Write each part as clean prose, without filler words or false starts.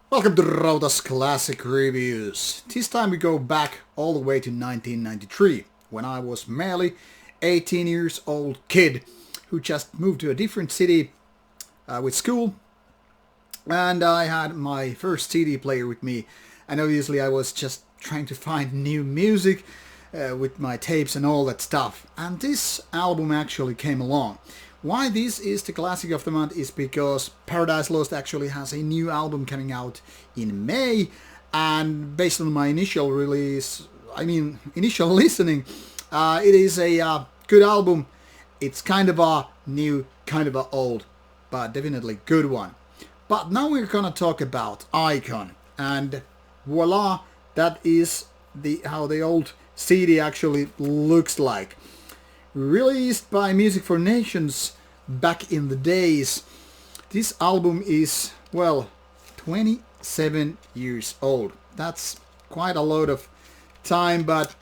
Welcome to Rauta's Classic Reviews. This time we go back all the way to 1993, when I was merely 18 years old kid who just moved to a different city with school, and I had my first CD player with me, and obviously I was just trying to find new music with my tapes and all that stuff, and this album actually came along. Why this is the classic of the month is because Paradise Lost actually has a new album coming out in May, and based on my initial initial listening, it is a good album. It's kind of a new, kind of a old, but definitely good one. But now we're gonna talk about Icon, and voila, that is how the old CD actually looks like. Released by Music for Nations back in the days, this album is, well, 27 years old. That's quite a lot of time, but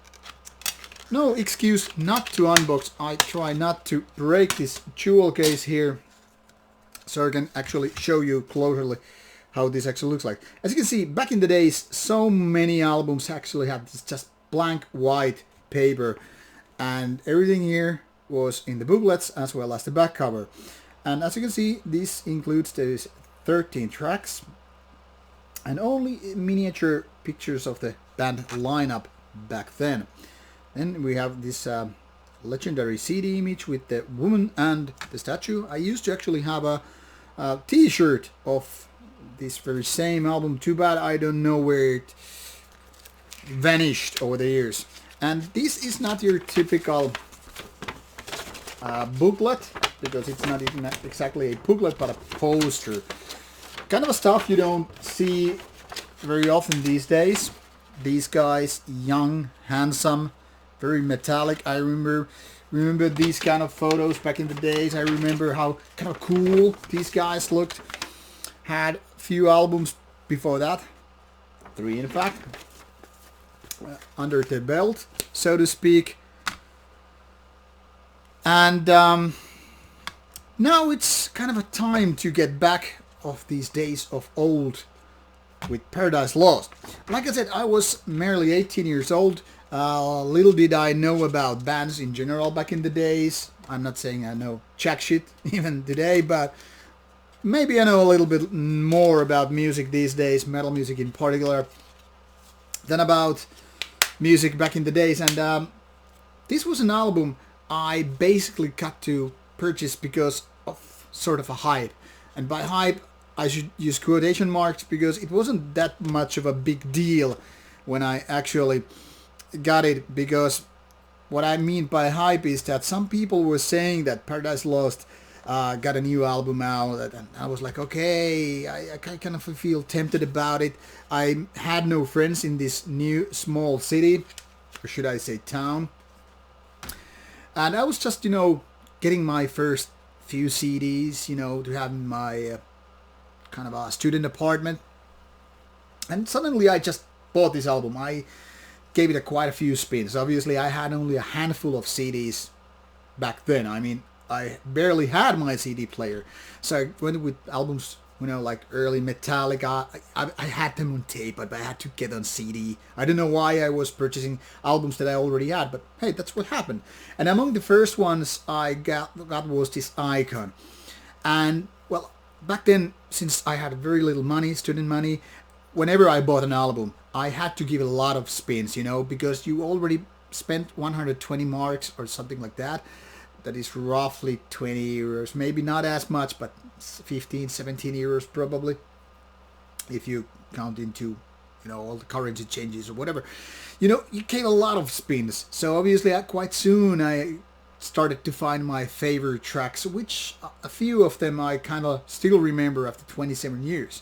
no excuse not to unbox. I try not to break this jewel case here, so I can actually show you closerly how this actually looks like. As you can see, back in the days, so many albums actually had this just blank white paper, and everything here was in the booklets as well as the back cover. And as you can see, this includes those 13 tracks and only miniature pictures of the band lineup back then. Then we have this legendary CD image with the woman and the statue. I used to actually have a t-shirt of this very same album. Too bad I don't know where it vanished over the years. And this is not your typical booklet, because it's not even exactly a booklet but a poster. Kind of a stuff you don't see very often these days. These guys, young, handsome, very metallic. I remember these kind of photos back in the days. I remember how kind of cool these guys looked. Had a few albums before that, 3 in fact, under the belt, so to speak. And now it's kind of a time to get back of these days of old with Paradise Lost. Like I said, I was merely 18 years old. Little did I know about bands in general back in the days. I'm not saying I know jack shit even today, but maybe I know a little bit more about music these days, metal music in particular, than about music back in the days. And this was an album I basically got to purchase because of sort of a hype. And by hype, I should use quotation marks, because it wasn't that much of a big deal when I actually got it. Because what I mean by hype is that some people were saying that Paradise Lost got a new album out, and I was like, okay, I kind of feel tempted about it. I had no friends in this new small city, or should I say town. And I was just, getting my first few CDs, to have in my kind of a student apartment. And suddenly I just bought this album. I gave it quite a few spins. Obviously, I had only a handful of CDs back then. I mean, I barely had my CD player. So I went with albums, like early Metallica. I had them on tape, but I had to get on CD. I don't know why I was purchasing albums that I already had, but hey, that's what happened. And among the first ones I got was this Icon. And, well, back then, since I had very little money, student money, whenever I bought an album, I had to give it a lot of spins, because you already spent 120 marks or something like that. That is roughly 20 euros, maybe not as much, but 15, 17 euros probably, if you count into, all the currency changes or whatever. You gave a lot of spins. So obviously quite soon I started to find my favorite tracks, which a few of them I kind of still remember after 27 years.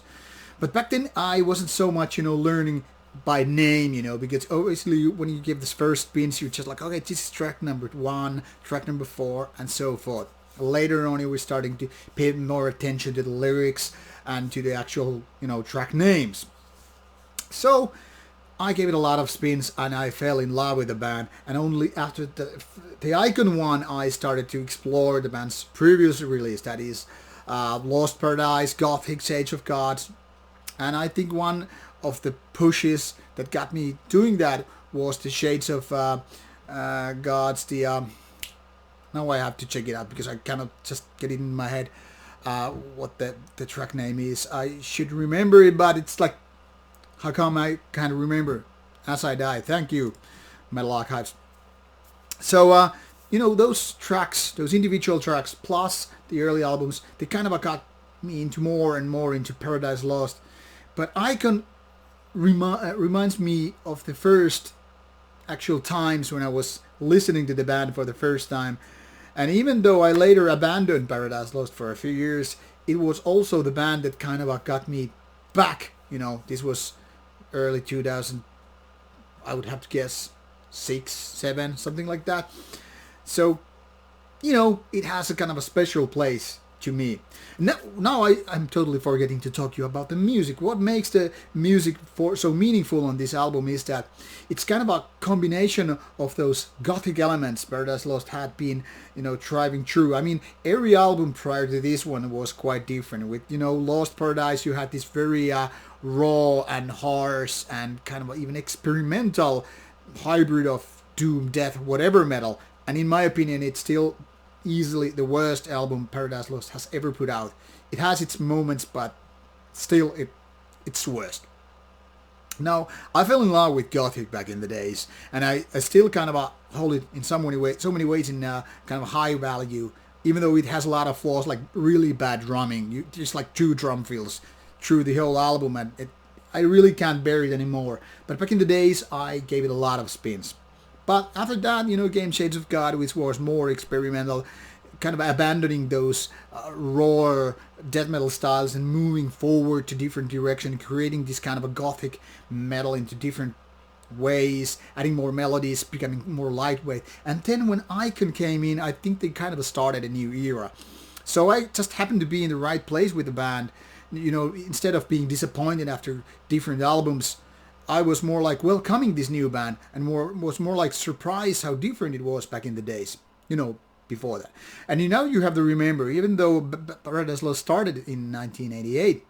But back then I wasn't so much, learning by name, because obviously when you give this first spins, you're just like, okay, this is track number 1, track number 4, and so forth. Later on, you were starting to pay more attention to the lyrics and to the actual, track names. So I gave it a lot of spins, and I fell in love with the band. And only after the Icon one, I started to explore the band's previous release, that is Lost Paradise, Gothic, Age of Gods, And I think one of the pushes that got me doing that was the Shades of Gods. Now I have to check it out because I cannot just get it in my head what the track name is. I should remember it, but it's like, how come I can't remember as I die? Thank you, Metal Archives. So, those tracks, those individual tracks, plus the early albums, they kind of got me into more and more into Paradise Lost. But Icon reminds me of the first actual times when I was listening to the band for the first time. And even though I later abandoned Paradise Lost for a few years, it was also the band that kind of got me back. This was early 2000, I would have to guess 6, 7, something like that. So, it has a kind of a special place to me. Now I'm totally forgetting to talk to you about the music. What makes the music so meaningful on this album is that it's kind of a combination of those gothic elements Paradise Lost had been, driving through. I mean, every album prior to this one was quite different. With, Lost Paradise, you had this very raw and harsh and kind of even experimental hybrid of doom, death, whatever metal. And in my opinion, it's still easily the worst album Paradise Lost has ever put out. It has its moments, but still it's worst. Now, I fell in love with Gothic back in the days, and I still kind of hold it in so many ways in kind of high value, even though it has a lot of flaws, like really bad drumming. Just like 2 drum fills through the whole album, and I really can't bear it anymore. But back in the days, I gave it a lot of spins. But after that, came Shades of God, which was more experimental, kind of abandoning those raw death metal styles and moving forward to different direction, creating this kind of a gothic metal into different ways, adding more melodies, becoming more lightweight. And then when Icon came in, I think they kind of started a new era. So I just happened to be in the right place with the band. Instead of being disappointed after different albums, I was more like welcoming this new band and was more like surprised how different it was back in the days, before that. And now you have to remember, even though Paradise Lost started in 1988,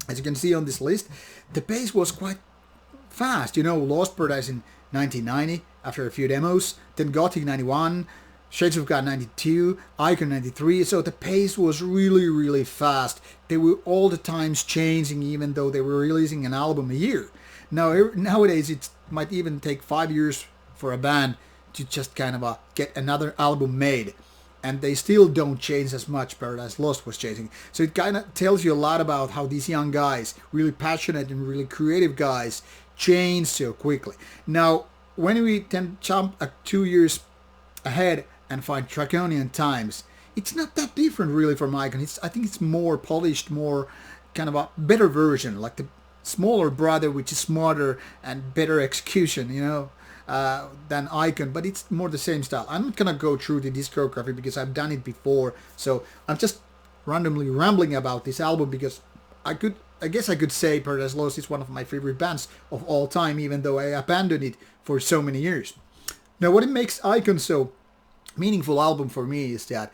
as you can see on this list, the pace was quite fast. Lost Paradise in 1990 after a few demos, then Gothic 91, Shades of God 92, Icon 93, so the pace was really, really fast. They were all the times changing, even though they were releasing an album a year. Nowadays, it might even take 5 years for a band to just kind of get another album made. And they still don't change as much Paradise Lost was changing. So it kind of tells you a lot about how these young guys, really passionate and really creative guys, change so quickly. Now, when we then jump 2 years ahead and find Draconian Times, it's not that different really from Icon. I think it's more polished, more kind of a better version, like the smaller brother, which is smarter and better execution, than Icon, but it's more the same style. I'm not gonna go through the discography because I've done it before, so I'm just randomly rambling about this album because I guess I could say Paradise Lost is one of my favorite bands of all time, even though I abandoned it for so many years. Now, what makes Icon so meaningful album for me is that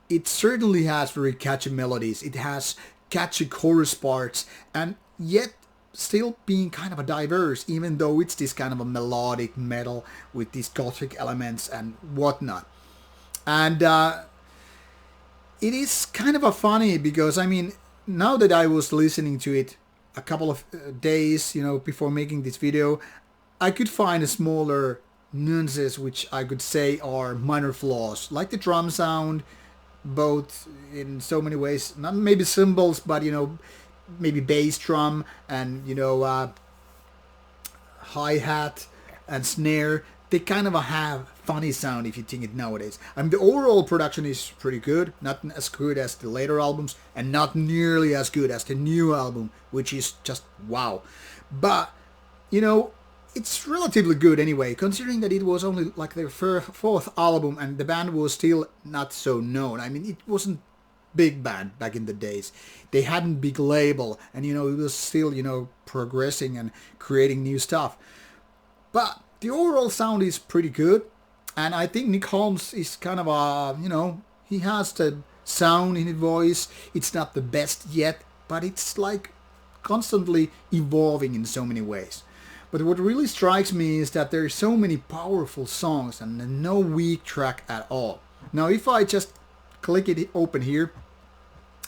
it certainly has very catchy melodies. It has catchy chorus parts, and yet still being kind of a diverse, even though it's this kind of a melodic metal with these gothic elements and whatnot. And it is kind of a funny because, now that I was listening to it a couple of days, before making this video, I could find a smaller nuances which I could say are minor flaws, like the drum sound, both in so many ways, not maybe cymbals, but maybe bass drum and hi-hat and snare. They kind of have funny sound if you think it nowadays. The overall production is pretty good, not as good as the later albums and not nearly as good as the new album, which is just wow. But it's relatively good anyway, considering that it was only like their fourth album and the band was still not so known. It wasn't big band back in the days. They hadn't big label, and it was still progressing and creating new stuff. But the overall sound is pretty good, and I think Nick Holmes is kind of he has the sound in his voice. It's not the best yet, but it's like constantly evolving in so many ways. But what really strikes me is that there are so many powerful songs and no weak track at all. Now if I just click it open here,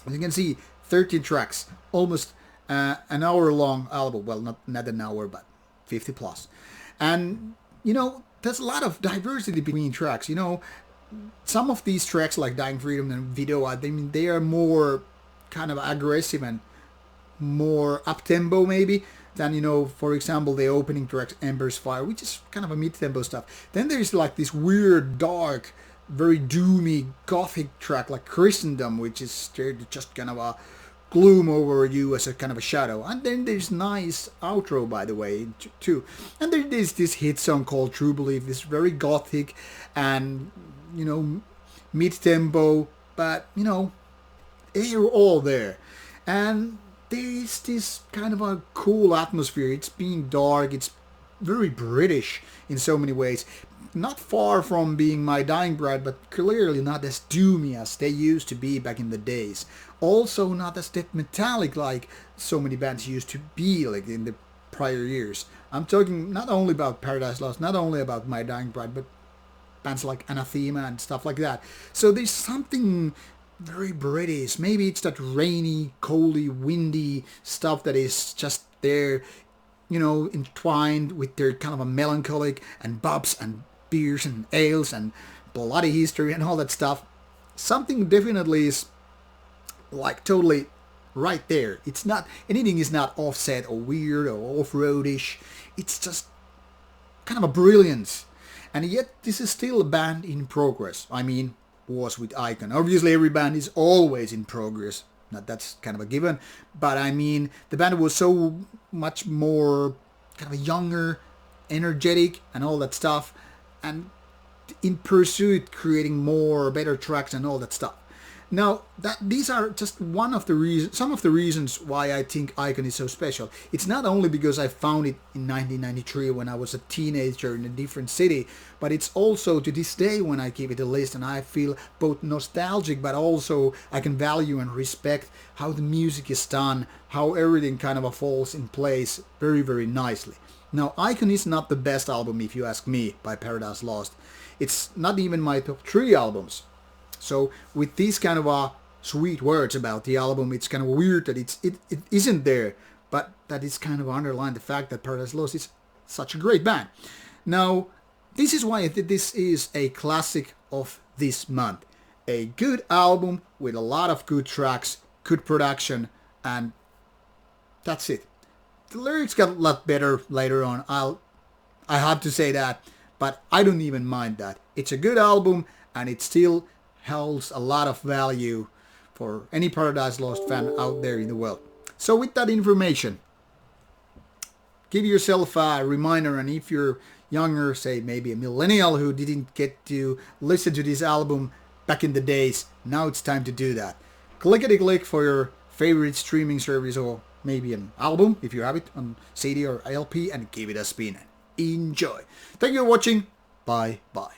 as you can see, 13 tracks, almost an hour long album. Well, not an hour, but 50 plus. And, you know, there's a lot of diversity between tracks. You know, some of these tracks like Dying Freedom and Video, I mean, they are more kind of aggressive and more up-tempo maybe than, you know, for example, the opening track, Embers Fire, which is kind of a mid-tempo stuff. Then there's like this weird, dark, very doomy gothic track like Christendom, which is just kind of a gloom over you as a kind of a shadow. And then there's nice outro, by the way, too. And there's this hit song called True Belief. It's very gothic and, you know, mid-tempo, but, you know, they're all there. And there's this kind of a cool atmosphere. It's being dark. It's very British in so many ways. Not far from being My Dying Bride, but clearly not as doomy as they used to be back in the days. Also not as death metallic like so many bands used to be like in the prior years. I'm talking not only about Paradise Lost, not only about My Dying Bride, but bands like Anathema and stuff like that. So there's something very British. Maybe it's that rainy, coldy, windy stuff that is just there, you know, entwined with their kind of a melancholic and bobs and beers and ales and bloody history and all that stuff. Something definitely is like totally right there. It's not, anything is not offset or weird or off-roadish. It's just kind of a brilliance. And yet this is still a band in progress. I mean, was with Icon. Obviously every band is always in progress. Now, that's kind of a given. But I mean, the band was so much more kind of a younger, energetic and all that stuff. And in pursuit creating more, better tracks and all that stuff. Now, these are just some of the reasons why I think Icon is so special. It's not only because I found it in 1993 when I was a teenager in a different city, but it's also to this day when I give it a list and I feel both nostalgic, but also I can value and respect how the music is done, how everything kind of falls in place very, very nicely. Now, Icon is not the best album, if you ask me, by Paradise Lost. It's not even my top 3 albums. So with these kind of sweet words about the album, it's kind of weird that it isn't there, but that is kind of underline the fact that Paradise Lost is such a great band. Now, this is why I think this is a classic of this month. A good album with a lot of good tracks, good production, and that's it. The lyrics got a lot better later on. I have to say that, but I don't even mind that. It's a good album, and it still holds a lot of value for any Paradise Lost fan out there in the world. So with that information, give yourself a reminder, and if you're younger, say maybe a millennial who didn't get to listen to this album back in the days, now it's time to do that. Clickety-click for your favorite streaming service or maybe an album if you have it on CD or LP and give it a spin. Enjoy. Thank you for watching. Bye bye.